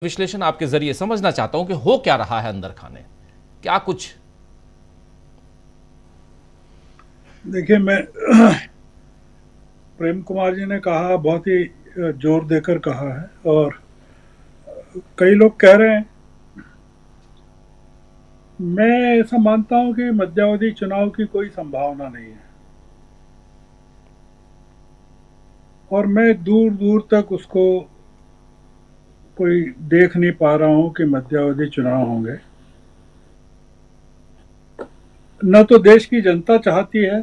विश्लेषण आपके जरिए समझना चाहता हूं कि हो क्या रहा है अंदर खाने, क्या कुछ। देखिए, मैं प्रेम कुमार जी ने कहा, बहुत ही जोर देकर कहा है। और कई लोग कह रहे हैं, मैं ऐसा मानता हूं कि मध्यावधि चुनाव की कोई संभावना नहीं है। और मैं दूर दूर तक उसको कोई देख नहीं पा रहा हूं कि मध्यावधि चुनाव होंगे। न तो देश की जनता चाहती है,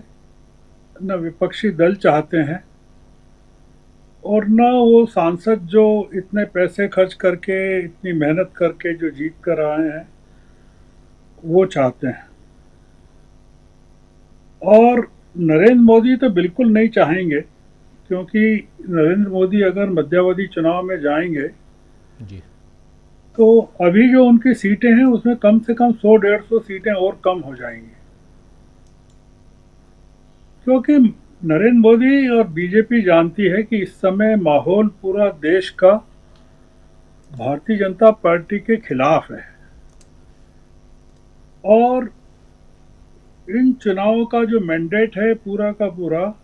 न विपक्षी दल चाहते हैं, और न वो सांसद जो इतने पैसे खर्च करके, इतनी मेहनत करके जो जीत कर आए हैं, वो चाहते हैं। और नरेंद्र मोदी तो बिल्कुल नहीं चाहेंगे, क्योंकि नरेंद्र मोदी अगर मध्यावधि चुनाव में जाएंगे जी। तो अभी जो उनकी सीटें हैं उसमें कम से कम 100-150 सीटें और कम हो जाएंगी। क्योंकि नरेंद्र मोदी और बीजेपी जानती है कि इस समय माहौल पूरा देश का भारतीय जनता पार्टी के खिलाफ है। और इन चुनावों का जो मैंडेट है पूरा का पूरा,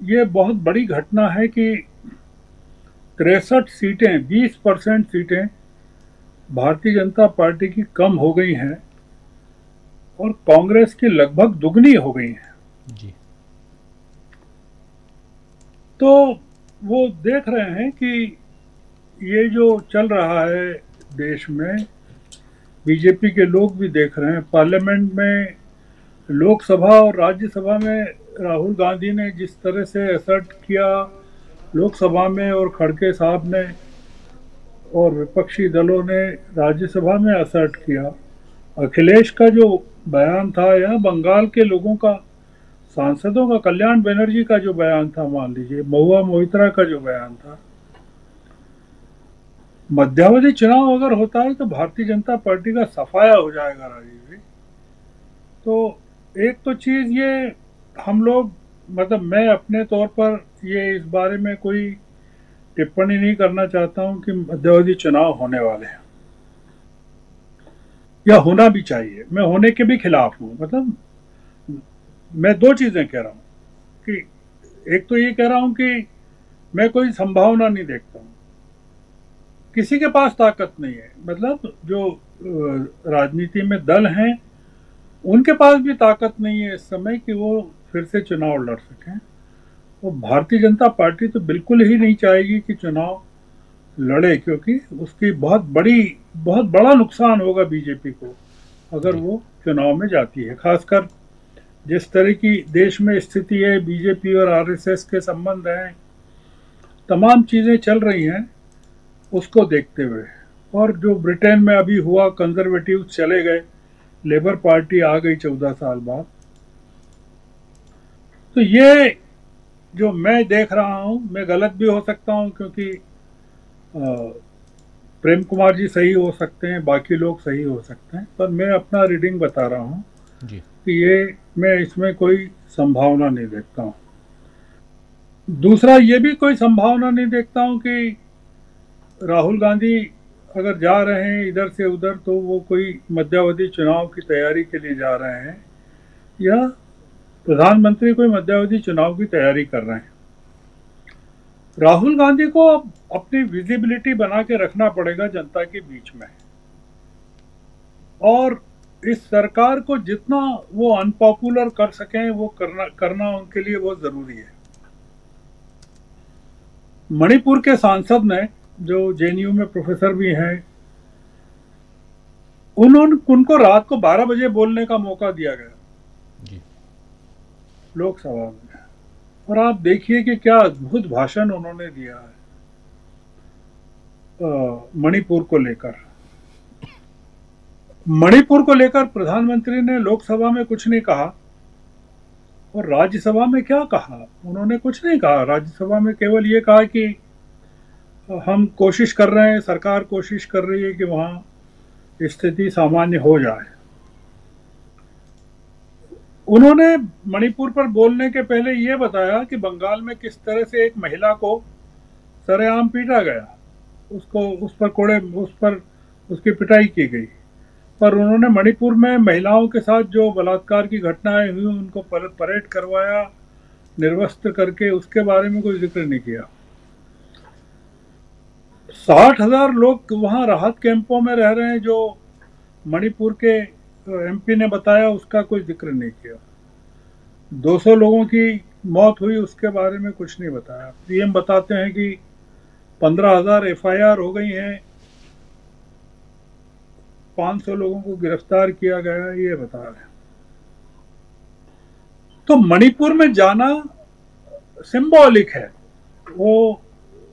ये बहुत बड़ी घटना है कि 63 सीटें, 20% सीटें भारतीय जनता पार्टी की कम हो गई हैं और कांग्रेस की लगभग दुगनी हो गई हैं। जी। तो वो देख रहे हैं कि ये जो चल रहा है देश में, बीजेपी के लोग भी देख रहे हैं। पार्लियामेंट में, लोकसभा और राज्यसभा में राहुल गांधी ने जिस तरह से असर्ट किया लोकसभा में, और खड़गे साहब ने और विपक्षी दलों ने राज्यसभा में असर्ट किया। अखिलेश का जो बयान था, या बंगाल के लोगों का, सांसदों का, कल्याण बनर्जी का जो बयान था, मान लीजिए महुआ मोइत्रा का जो बयान था, मध्यावधि चुनाव अगर होता है तो भारतीय जनता पार्टी का सफाया हो जाएगा, राजीव जी। तो एक तो चीज ये, हम लोग, मतलब मैं अपने तौर पर ये इस बारे में कोई टिप्पणी नहीं करना चाहता हूं कि मध्यावधि चुनाव होने वाले हैं या होना भी चाहिए। मैं होने के भी खिलाफ हूं। मतलब मैं दो चीजें कह रहा हूं कि एक तो ये कह रहा हूं कि मैं कोई संभावना नहीं देखता हूं। किसी के पास ताकत नहीं है, मतलब जो राजनीति में दल हैं उनके पास भी ताकत नहीं है इस समय कि वो फिर से चुनाव लड़ सकें। और भारतीय जनता पार्टी तो बिल्कुल ही नहीं चाहेगी कि चुनाव लड़े, क्योंकि उसकी बहुत बड़ा नुकसान होगा बीजेपी को अगर जी। वो चुनाव में जाती है। खासकर जिस तरह की देश में स्थिति है, बीजेपी और आरएसएस के संबंध हैं, तमाम चीजें चल रही हैं, उसको देखते हुए। और जो ब्रिटेन में अभी हुआ, कंजर्वेटिव चले गए, लेबर पार्टी आ गई 14 साल बाद। तो ये जो मैं देख रहा हूं, मैं गलत भी हो सकता हूं, क्योंकि प्रेम कुमार जी सही हो सकते हैं, बाकी लोग सही हो सकते हैं, पर मैं अपना रीडिंग बता रहा हूं जी। कि ये, मैं इसमें कोई संभावना नहीं देखता हूं। दूसरा, ये भी कोई संभावना नहीं देखता हूं कि राहुल गांधी अगर जा रहे हैं इधर से उधर तो वो कोई मध्यावधि चुनाव की तैयारी के लिए जा रहे हैं, या प्रधानमंत्री कोई मध्यावधि चुनाव की तैयारी कर रहे हैं। राहुल गांधी को अब अपनी विजिबिलिटी बना के रखना पड़ेगा जनता के बीच में। और इस सरकार को जितना वो अनपॉपुलर कर सकें वो करना करना उनके लिए बहुत जरूरी है। मणिपुर के सांसद ने, जो जेएनयू में प्रोफेसर भी हैं, उनको रात को 12 बजे बोलने का मौका दिया गया जी। लोकसभा में। और आप देखिए कि क्या अद्भुत भाषण उन्होंने दिया है मणिपुर को लेकर। मणिपुर को लेकर प्रधानमंत्री ने लोकसभा में कुछ नहीं कहा, और राज्यसभा में क्या कहा? उन्होंने कुछ नहीं कहा। राज्यसभा में केवल ये कहा कि हम कोशिश कर रहे हैं, सरकार कोशिश कर रही है कि वहां स्थिति सामान्य हो जाए। उन्होंने मणिपुर पर बोलने के पहले ये बताया कि बंगाल में किस तरह से एक महिला को सरेआम पीटा गया। उसको उस पर उसकी पिटाई की गई। पर उन्होंने मणिपुर में महिलाओं के साथ जो बलात्कार की घटनाएं हुई उनको परेड करवाया निर्वस्त्र करके, उसके बारे में कोई जिक्र नहीं किया। 60,000 लोग वहां राहत कैंपों में रह रहे हैं, जो मणिपुर के एमपी ने बताया, उसका कोई जिक्र नहीं किया। 200 लोगों की मौत हुई, उसके बारे में कुछ नहीं बताया। पीएम बताते हैं कि 15,000 एफआईआर हो गई हैं, 500 लोगों को गिरफ्तार किया गया, ये बता रहे हैं। तो मणिपुर में जाना सिंबॉलिक है। वो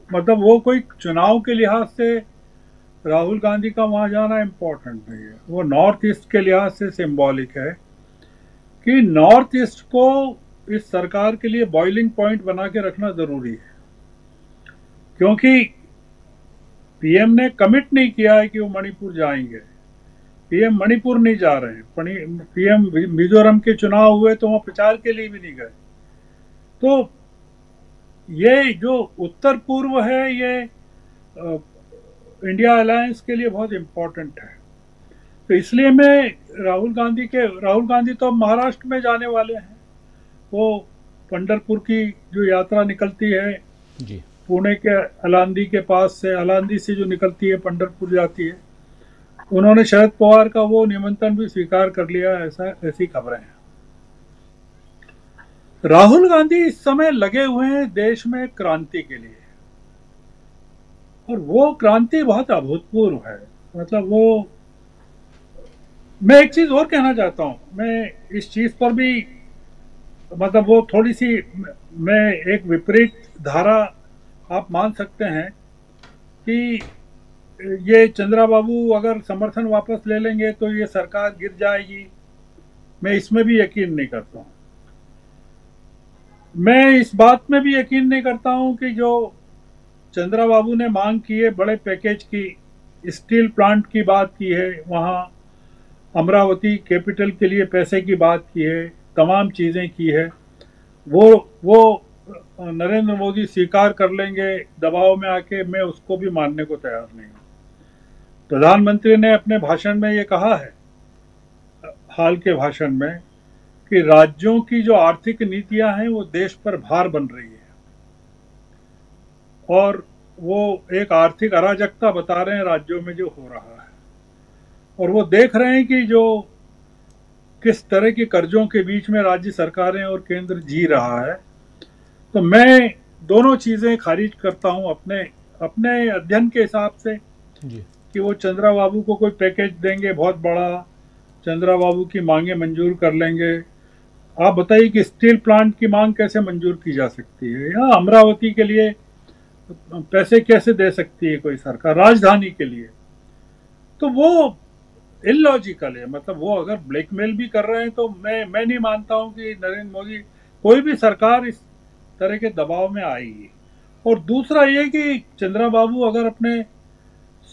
मतलब वो कोई चुनाव के लिहाज से राहुल गांधी का वहां जाना इम्पोर्टेंट नहीं है, वो नॉर्थ ईस्ट के लिहाज से सिंबॉलिक है कि नॉर्थ ईस्ट को इस सरकार के लिए बॉइलिंग पॉइंट बना के रखना जरूरी है, क्योंकि पीएम ने कमिट नहीं किया है कि वो मणिपुर जाएंगे। पीएम मणिपुर नहीं जा रहे हैं। पीएम मिजोरम के चुनाव हुए तो वहां प्रचार के लिए भी नहीं गए। तो ये जो उत्तर पूर्व है, ये इंडिया अलायंस के लिए बहुत इम्पोर्टेंट है। तो इसलिए मैं राहुल गांधी तो महाराष्ट्र में जाने वाले हैं। वो पंढरपुर की जो यात्रा निकलती है जी, पुणे के अलांदी के पास से, अलांदी से जो निकलती है पंढरपुर जाती है, उन्होंने शरद पवार का वो निमंत्रण भी स्वीकार कर लिया, ऐसी खबरें हैं। राहुल गांधी इस समय लगे हुए हैं देश में क्रांति के लिए, और वो क्रांति बहुत अभूतपूर्व है। मतलब वो, मैं एक चीज और कहना चाहता हूं, मैं इस चीज पर भी मतलब वो थोड़ी सी, मैं एक विपरीत धारा आप मान सकते हैं कि ये चंद्रा बाबू अगर समर्थन वापस ले लेंगे तो ये सरकार गिर जाएगी। मैं इसमें भी यकीन नहीं करता हूं। मैं इस बात में भी यकीन नहीं करता हूं कि जो चंद्रा बाबू ने मांग की है बड़े पैकेज की, स्टील प्लांट की बात की है, वहां अमरावती कैपिटल के लिए पैसे की बात की है, तमाम चीजें की है, वो नरेंद्र मोदी स्वीकार कर लेंगे दबाव में आके, मैं उसको भी मानने को तैयार नहीं हूं। प्रधानमंत्री ने अपने भाषण में ये कहा है, हाल के भाषण में, कि राज्यों की जो आर्थिक नीतियां हैं वो देश पर भार बन रही है, और वो एक आर्थिक अराजकता बता रहे हैं राज्यों में जो हो रहा है, और वो देख रहे हैं कि जो किस तरह के कर्जों के बीच में राज्य सरकारें और केंद्र जी रहा है। तो मैं दोनों चीजें खारिज करता हूं अपने अध्ययन के हिसाब से जी। कि वो चंद्रा बाबू को कोई पैकेज देंगे बहुत बड़ा, चंद्रा बाबू की मांगे मंजूर कर लेंगे। आप बताइए कि स्टील प्लांट की मांग कैसे मंजूर की जा सकती है, या अमरावती के लिए पैसे कैसे दे सकती है कोई सरकार, राजधानी के लिए? तो वो इलॉजिकल है। मतलब वो अगर ब्लैकमेल भी कर रहे हैं तो मैं नहीं मानता हूं कि नरेंद्र मोदी, कोई भी सरकार इस तरह के दबाव में आएगी। और दूसरा ये कि चंद्रा बाबू अगर अपने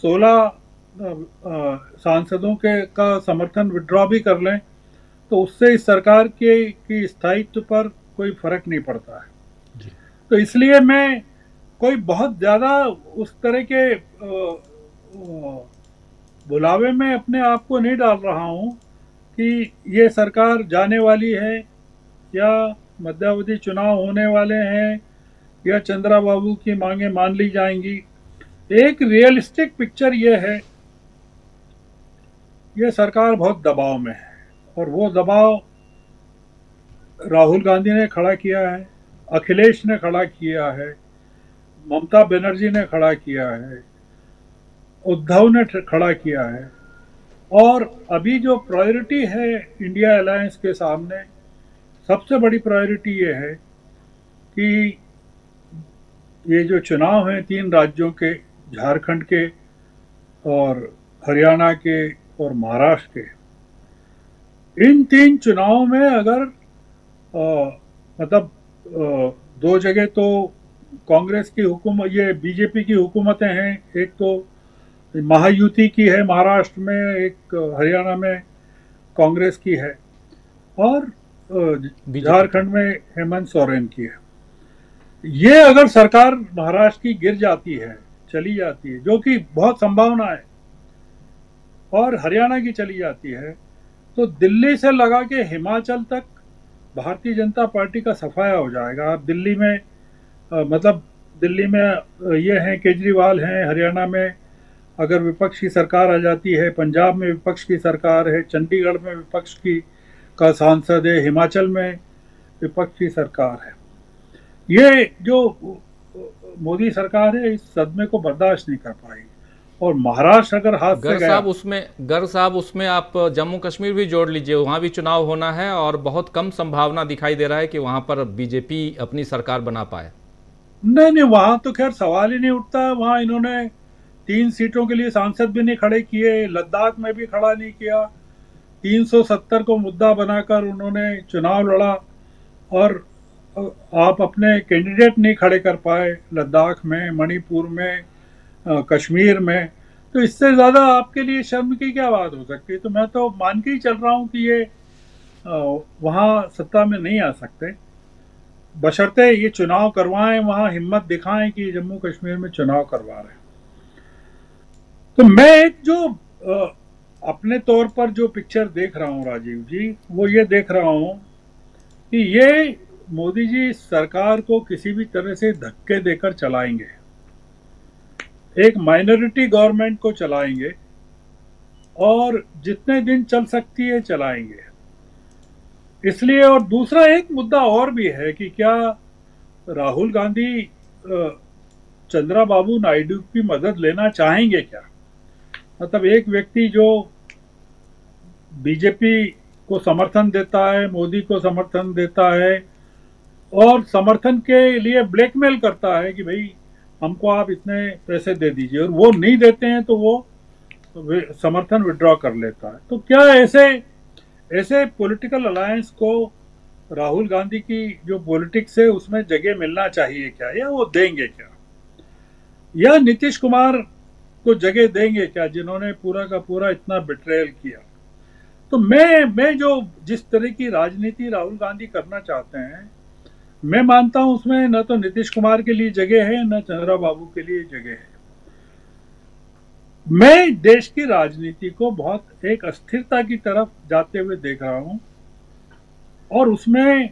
16 सांसदों का समर्थन विड्रॉ भी कर लें तो उससे इस सरकार की स्थायित्व पर कोई फर्क नहीं पड़ता है जी। तो इसलिए मैं कोई बहुत ज्यादा उस तरह के बुलावे में अपने आप को नहीं डाल रहा हूं कि ये सरकार जाने वाली है, या मध्यावधि चुनाव होने वाले हैं, या चंद्रा बाबू की मांगे मान ली जाएंगी। एक रियलिस्टिक पिक्चर ये है, ये सरकार बहुत दबाव में है, और वो दबाव राहुल गांधी ने खड़ा किया है, अखिलेश ने खड़ा किया है, ममता बनर्जी ने खड़ा किया है, उद्धव ने खड़ा किया है। और अभी जो प्रायोरिटी है इंडिया अलायंस के सामने, सबसे बड़ी प्रायोरिटी ये है कि ये जो चुनाव हैं 3 राज्यों के, झारखंड के और हरियाणा के और महाराष्ट्र के, इन 3 चुनावों में अगर मतलब 2 जगह तो कांग्रेस की हुकूमत, ये बीजेपी की हुकूमतें हैं, एक तो महायुति की है महाराष्ट्र में, एक हरियाणा में कांग्रेस की है, और झारखंड में हेमंत सोरेन की है। ये अगर सरकार महाराष्ट्र की गिर जाती है चली जाती है, जो कि बहुत संभावना है, और हरियाणा की चली जाती है, तो दिल्ली से लगा के हिमाचल तक भारतीय जनता पार्टी का सफाया हो जाएगा। अब दिल्ली में मतलब दिल्ली में ये हैं केजरीवाल हैं, हरियाणा में अगर विपक्ष की सरकार आ जाती है, पंजाब में विपक्ष की सरकार है, चंडीगढ़ में विपक्ष की का सांसद है, हिमाचल में विपक्ष की सरकार है। ये जो मोदी सरकार है इस सदमे को बर्दाश्त नहीं कर पाएगी, और महाराष्ट्र अगर हाथ से गया। गर साहब उसमें आप जम्मू कश्मीर भी जोड़ लीजिए, वहां भी चुनाव होना है और बहुत कम संभावना दिखाई दे रहा है कि वहां पर बीजेपी अपनी सरकार बना पाए। नहीं, वहां तो खैर सवाल ही नहीं उठता। वहां इन्होंने 3 सीटों के लिए सांसद भी नहीं खड़े किए, लद्दाख में भी खड़ा नहीं किया। 370 को मुद्दा बनाकर उन्होंने चुनाव लड़ा, और आप अपने कैंडिडेट नहीं खड़े कर पाए लद्दाख में, मणिपुर में, कश्मीर में। तो इससे ज्यादा आपके लिए शर्म की क्या बात हो सकती है? तो मैं तो मान के ही चल रहा हूं कि ये वहां सत्ता में नहीं आ सकते, बशर्ते ये चुनाव करवाएं, वहां हिम्मत दिखाएं कि जम्मू कश्मीर में चुनाव करवा रहे हैं। तो मैं एक जो अपने तौर पर जो पिक्चर देख रहा हूं राजीव जी, वो ये देख रहा हूं कि ये मोदी जी सरकार को किसी भी तरह से धक्के देकर चलाएंगे, एक माइनॉरिटी गवर्नमेंट को चलाएंगे, और जितने दिन चल सकती है चलाएंगे। इसलिए, और दूसरा एक मुद्दा और भी है कि क्या राहुल गांधी चंद्राबाबू नायडू की मदद लेना चाहेंगे क्या? मतलब एक व्यक्ति जो बीजेपी को समर्थन देता है, मोदी को समर्थन देता है, और समर्थन के लिए ब्लैकमेल करता है कि भाई हमको आप इतने पैसे दे दीजिए, और वो नहीं देते हैं तो वो समर्थन विड्रॉ कर लेता है। तो क्या ऐसे पॉलिटिकल अलायंस को राहुल गांधी की जो पॉलिटिक्स है उसमें जगह मिलना चाहिए क्या, या वो देंगे क्या? या नीतीश कुमार को जगह देंगे क्या, जिन्होंने पूरा का पूरा इतना बिट्रेयल किया? तो मैं जो जिस तरह की राजनीति राहुल गांधी करना चाहते हैं, मैं मानता हूं उसमें न तो नीतीश कुमार के लिए जगह है, न चंद्रबाबू के लिए जगह है। मैं देश की राजनीति को बहुत एक अस्थिरता की तरफ जाते हुए देख रहा हूं, और उसमें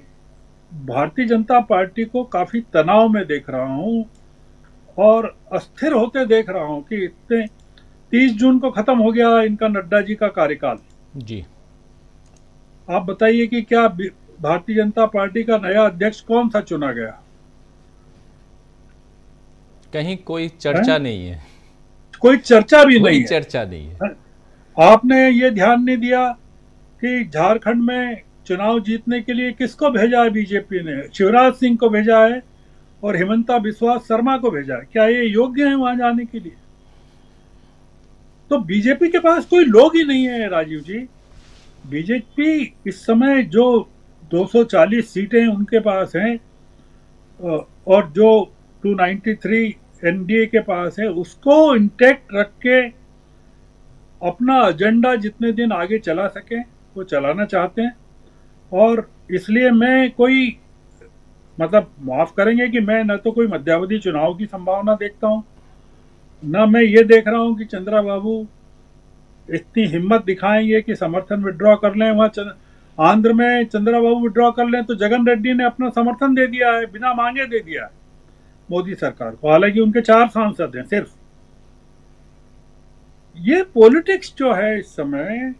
भारतीय जनता पार्टी को काफी तनाव में देख रहा हूं, और अस्थिर होते देख रहा हूं कि इतने 30 जून को खत्म हो गया इनका नड्डा जी का कार्यकाल जी। आप बताइए कि क्या भारतीय जनता पार्टी का नया अध्यक्ष कौन सा चुना गया? कहीं कोई चर्चा नहीं है, कोई चर्चा भी नहीं है, कोई चर्चा नहीं है। आपने ये ध्यान नहीं दिया कि झारखंड में चुनाव जीतने के लिए किसको भेजा है बीजेपी ने? शिवराज सिंह को भेजा है और हिमंता बिस्वा शर्मा को भेजा है। क्या ये योग्य है वहां जाने के लिए? तो बीजेपी के पास कोई लोग ही नहीं है राजीव जी। बीजेपी इस समय जो 240 सीटें उनके पास हैं, और जो 293 एनडीए के पास है, उसको इंटैक्ट रख के अपना एजेंडा जितने दिन आगे चला सके वो चलाना चाहते हैं। और इसलिए मैं कोई मतलब माफ करेंगे कि मैं न तो कोई मध्यावधि चुनाव की संभावना देखता हूं, न मैं ये देख रहा हूं कि चंद्रबाबू इतनी हिम्मत दिखाएंगे कि समर्थन विड्रॉ कर लें। वहां आंध्र में चंद्रबाबू विड्रॉ कर लें तो जगन रेड्डी ने अपना समर्थन दे दिया है, बिना मांगे दे दिया है मोदी सरकार को, हालांकि उनके 4 सांसद हैं सिर्फ। ये पॉलिटिक्स जो है इस समय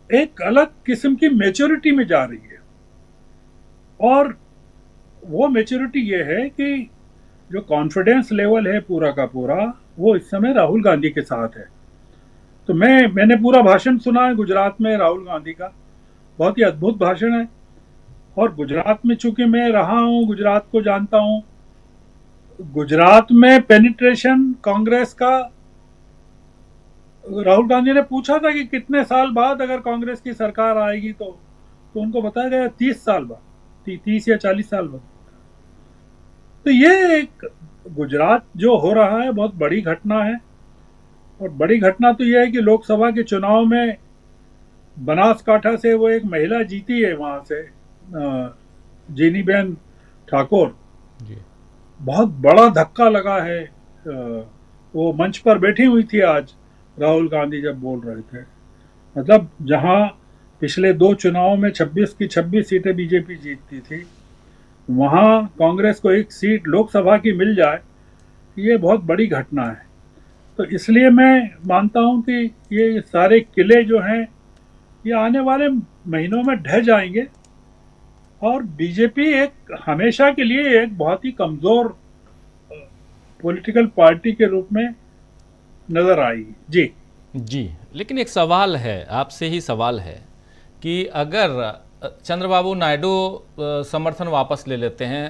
एक अलग किस्म की मैच्योरिटी में जा रही है, और वो मैच्योरिटी ये है कि जो कॉन्फिडेंस लेवल है पूरा का पूरा वो इस समय राहुल गांधी के साथ है। तो मैंने पूरा भाषण सुना है गुजरात में राहुल गांधी का, बहुत ही अद्भुत भाषण है। और गुजरात में चूंकि मैं रहा हूं, गुजरात को जानता हूं, गुजरात में पेनिट्रेशन कांग्रेस का, राहुल गांधी ने पूछा था कि कितने साल बाद अगर कांग्रेस की सरकार आएगी, तो उनको बताया गया 30 साल बाद, 30 या 40 साल बाद। तो ये एक गुजरात जो हो रहा है बहुत बड़ी घटना है, और बड़ी घटना तो यह है कि लोकसभा के चुनाव में बनासकाठा से वो एक महिला जीती है वहां से, जीनीबेन ठाकुर, बहुत बड़ा धक्का लगा है। वो मंच पर बैठी हुई थी आज राहुल गांधी जब बोल रहे थे, मतलब जहां पिछले दो चुनावों में 26 की 26 सीटें बीजेपी जीतती थी, वहां कांग्रेस को एक सीट लोकसभा की मिल जाए, ये बहुत बड़ी घटना है। तो इसलिए मैं मानता हूं कि ये सारे किले जो हैं ये आने वाले महीनों में ढह जाएंगे और बीजेपी एक हमेशा के लिए एक बहुत ही कमजोर पॉलिटिकल पार्टी के रूप में नजर आएगी। जी जी, लेकिन एक सवाल है, आपसे ही सवाल है कि अगर चंद्रबाबू नायडू समर्थन वापस ले लेते हैं